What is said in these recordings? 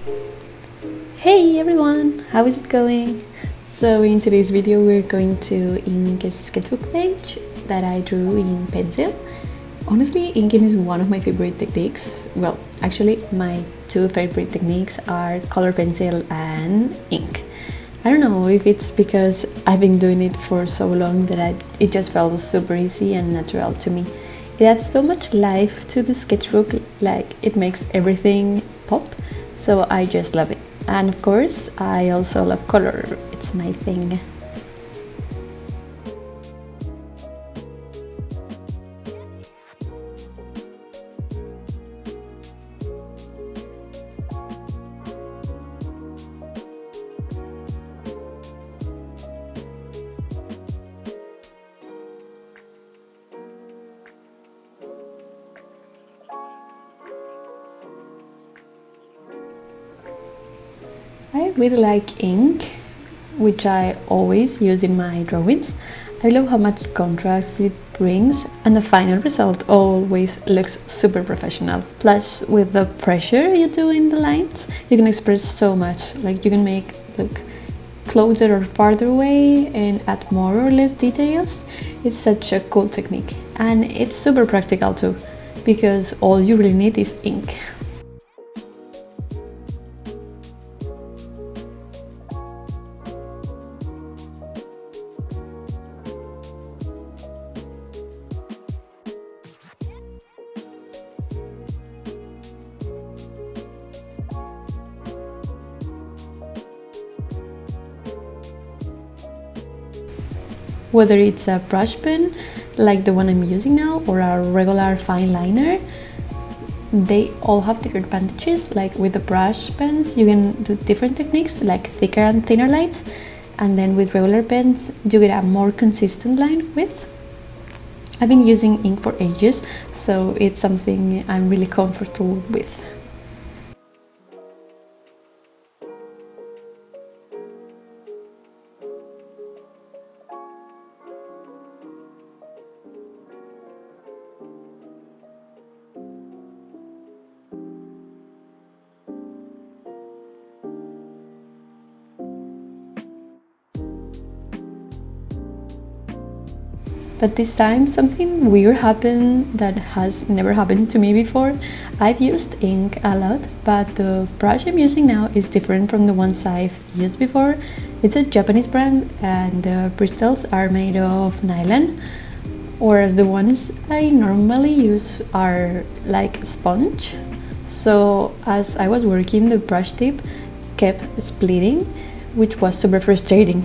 Hey everyone, how is it going? So in today's video we're going to ink a sketchbook page that I drew in pencil. Honestly, inking is one of my favorite techniques. Well, actually my two favorite techniques are color pencil and ink. I don't know if it's because I've been doing it for so long that it just felt super easy and natural to me. It adds so much life to the sketchbook, like it makes everything pop, so I just love it. And of course, I also love color, it's my thing. I really like ink, which I always use in my drawings. I love how much contrast it brings, and the final result always looks super professional. Plus, with the pressure you do in the lines, you can express so much. Like you can make look closer or farther away and add more or less details. It's such a cool technique, and it's super practical too, because all you really need is ink. Whether it's a brush pen like the one I'm using now or a regular fine liner, they all have their advantages. Like with the brush pens you can do different techniques like thicker and thinner lines, and then with regular pens you get a more consistent line width. I've been using ink for ages, so it's something I'm really comfortable with. But this time something weird happened that has never happened to me before. I've used ink a lot, but the brush I'm using now is different from the ones I've used before. It's a Japanese brand and the bristles are made of nylon, whereas the ones I normally use are like sponge. So as I was working, the brush tip kept splitting, which was super frustrating.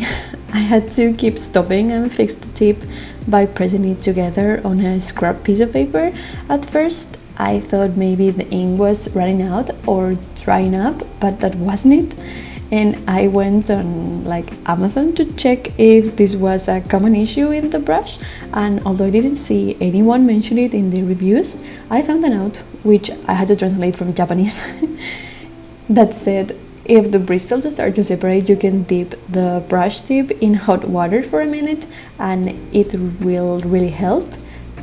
I had to keep stopping and fix the tip by pressing it together on a scrap piece of paper. At first I thought maybe the ink was running out or drying up, but that wasn't it. And I went on like Amazon to check if this was a common issue in the brush, and although I didn't see anyone mention it in the reviews, I found a note which I had to translate from Japanese that said, if the bristles start to separate, you can dip the brush tip in hot water for a minute and it will really help.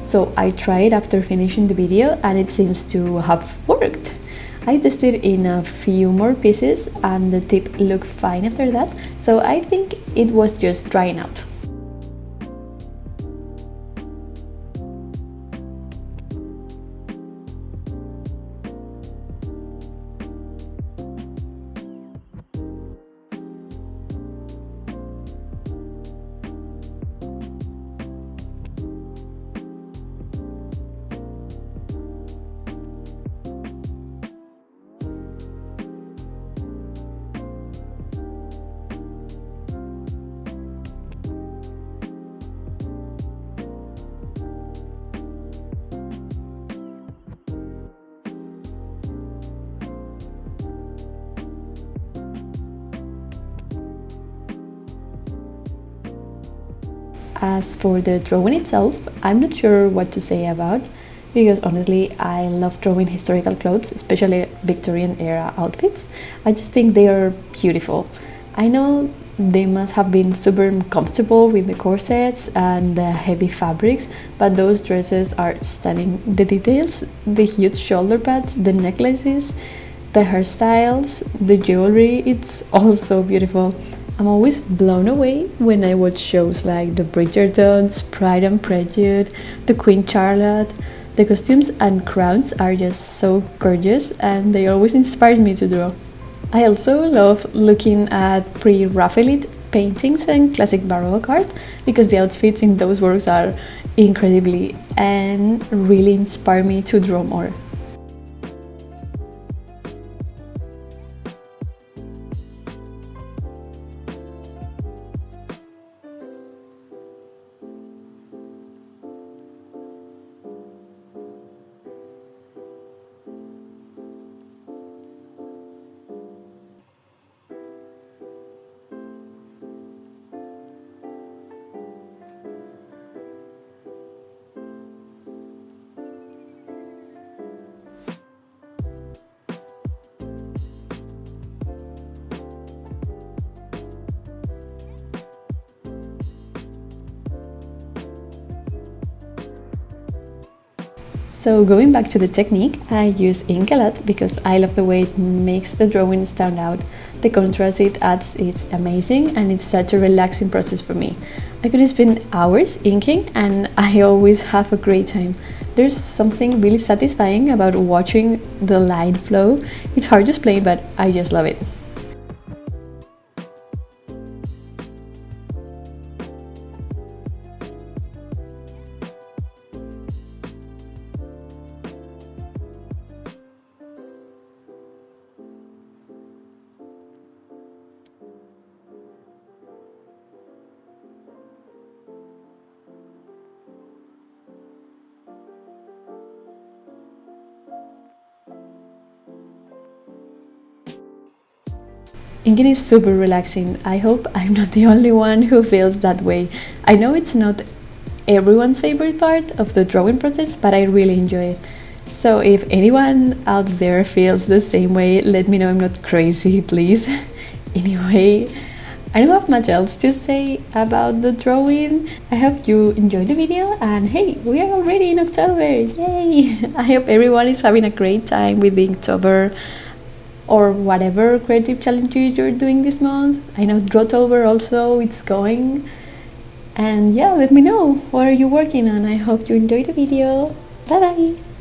So I tried after finishing the video and it seems to have worked. I tested in a few more pieces and the tip looked fine after that, so I think it was just drying out. As for the drawing itself, I'm not sure what to say about, because honestly I love drawing historical clothes, especially Victorian era outfits. I just think they are beautiful. I know they must have been super comfortable with the corsets and the heavy fabrics, but those dresses are stunning. The details, the huge shoulder pads, the necklaces, The hairstyles, the jewelry, it's all so beautiful. I'm always blown away when I watch shows like the Bridgertons, Pride and Prejudice, the Queen Charlotte. The costumes and crowns are just so gorgeous and they always inspire me to draw. I also love looking at pre-Raphaelite paintings and classic Baroque art because the outfits in those works are incredibly and really inspire me to draw more. So going back to the technique, I use ink a lot because I love the way it makes the drawing stand out. The contrast it adds, it's amazing and it's such a relaxing process for me. I could spend hours inking and I always have a great time. There's something really satisfying about watching the line flow. It's hard to explain, but I just love it. Inking is super relaxing. I hope I'm not the only one who feels that way. I know it's not everyone's favorite part of the drawing process, but I really enjoy it. So if anyone out there feels the same way, let me know I'm not crazy, please. Anyway, I don't have much else to say about the drawing. I hope you enjoyed the video and hey, we are already in October, yay! I hope everyone is having a great time with Inktober or whatever creative challenges you're doing this month. I know Drawtober also, it's going. And yeah, let me know what are you working on. I hope you enjoyed the video. Bye bye!